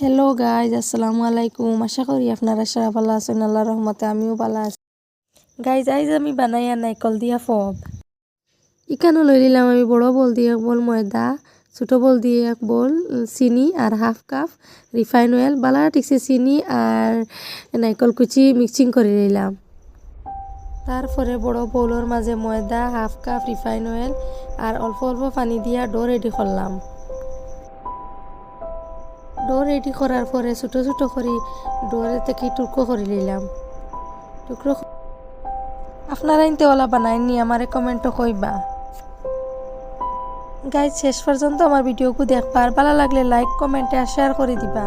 Hello guys, আসসালামু আলাইকুম। আশা করি আপনারা সারা ভালো আছেন। আল্লাহর রহমতে আমিও ভালো আছি। গাইজ, আইজ আমি বানাইয়া নাইকল দিয়া ফব। ইকানো লই নিলাম আমি বড় বল দিয়ে এক বল ময়দা, ছোট বল দিয়ে এক বল চিনি আর হাফ কাপ রিফাইন অয়েল, বালা ঠিকছে চিনি আর নাইকল কুচি মিক্সিং করে নিলাম। তারপরে বড় বউলের মাঝে ময়দা, হাফ কাপ রিফাইন অয়েল আর অল্প অল্প পানি দিয়া ডো রেডি করলাম। ডো রেডি করার পরে ছোটো ছোটো করে ডোরে থেকে টুকরো করে নিলাম। টুকরো আপনারা ইনতেওয়ালা বানাইনি আমারে কমেন্টও কইবা। গাইজ, শেষ পর্যন্ত আমার ভিডিওকে দেখবা আর ভালো লাগলে লাইক কমেন্টে আর শেয়ার করে দিবা।